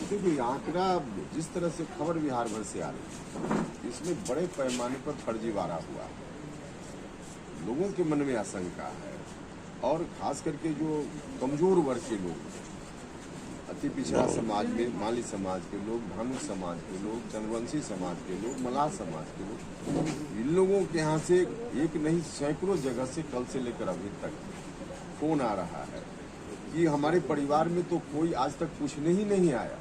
देखिए ये आंकड़ा जिस तरह से खबर बिहार भर से आ रही है, इसमें बड़े पैमाने पर फर्जीवाड़ा हुआ है। लोगों के मन में आशंका है और खास करके जो कमजोर वर्ग के लोग, अति पिछड़ा समाज में माली समाज के लोग, भानु समाज के लोग, चंद्रवंशी समाज के लोग, मलाह समाज के लोग, इन लोगों के यहाँ से एक नहीं सैकड़ों जगह से कल से लेकर अभी तक फोन आ रहा है कि हमारे परिवार में तो कोई आज तक पूछने ही नहीं आया,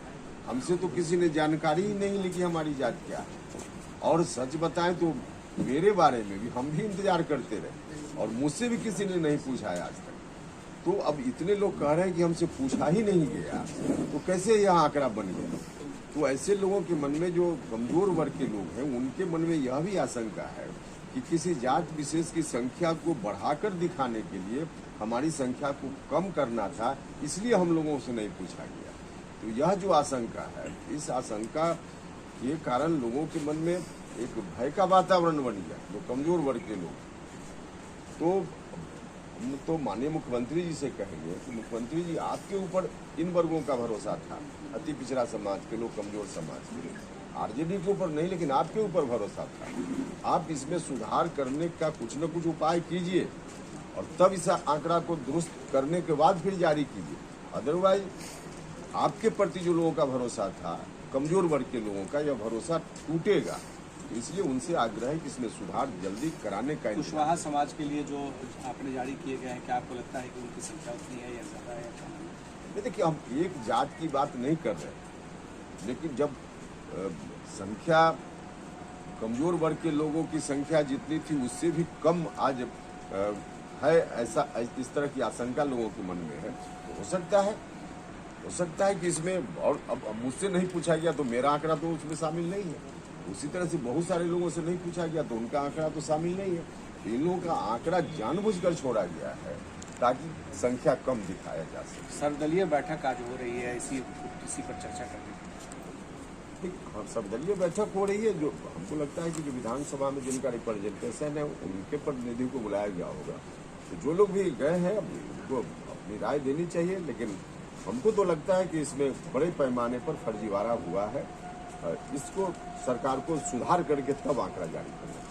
हमसे तो किसी ने जानकारी ही नहीं ली कि हमारी जात क्या है। और सच बताएं तो मेरे बारे में भी हम भी इंतजार करते रहे और मुझसे भी किसी ने नहीं पूछा है आज तक। तो अब इतने लोग कह रहे हैं कि हमसे पूछा ही नहीं गया, तो कैसे यह आंकड़ा बन गया? तो ऐसे लोगों के मन में, जो कमजोर वर्ग के लोग हैं, उनके मन में यह भी आशंका है कि किसी जात विशेष की संख्या को बढ़ाकर दिखाने के लिए हमारी संख्या को कम करना था, इसलिए हम लोगों से नहीं पूछा गया। तो यह जो आशंका है, इस आशंका के कारण लोगों के मन में एक भय का वातावरण बन गया, जो कमजोर वर्ग के लोग। तो हम तो माननीय मुख्यमंत्री जी से कहेंगे कि मुख्यमंत्री जी, आपके ऊपर इन वर्गों का भरोसा था, अति पिछड़ा समाज के लोग, कमजोर समाज के लोग। आरजेडी के ऊपर नहीं, लेकिन आपके ऊपर भरोसा था। आप इसमें सुधार करने का कुछ न कुछ उपाय कीजिए और तब इस आंकड़ा को दुरुस्त करने के बाद फिर जारी कीजिए। अदरवाइज आपके प्रति जो लोगों का भरोसा था, कमजोर वर्ग के लोगों का, यह भरोसा टूटेगा। तो इसलिए उनसे आग्रह है कि इसमें सुधार जल्दी कराने का। कुशवाहा समाज के लिए जो आपने जारी किए गए हैं, क्या आपको लगता है कि उनकी संख्या उतनी है या ज़्यादा है? नहीं, देखिए हम एक जात की बात नहीं कर रहे, लेकिन जब संख्या, कमजोर वर्ग के लोगों की संख्या जितनी थी उससे भी कम आज है, ऐसा इस तरह की आशंका लोगों के मन में है, तो हो सकता है कि इसमें, और अब मुझसे नहीं पूछा गया तो मेरा आंकड़ा तो उसमें शामिल नहीं है। उसी तरह से बहुत सारे लोगों से नहीं पूछा गया तो उनका आंकड़ा तो शामिल नहीं है। इन लोगों का आंकड़ा जानबूझकर छोड़ा गया है ताकि संख्या कम दिखाया जा सके। सर्वदलीय बैठक आज हो रही है, इसी पर चर्चा करने की। हाँ, सर्वदलीय बैठक हो रही है। जो हमको लगता है कि जो विधानसभा में जिनका रिप्रेजेंटेशन है, उनके प्रतिनिधियों को बुलाया गया होगा। तो जो लोग भी गए हैं उनको अपनी राय देनी चाहिए, लेकिन हमको तो लगता है कि इसमें बड़े पैमाने पर फर्जीवाड़ा हुआ है। इसको सरकार को सुधार करके तब आंकड़ा जारी करना।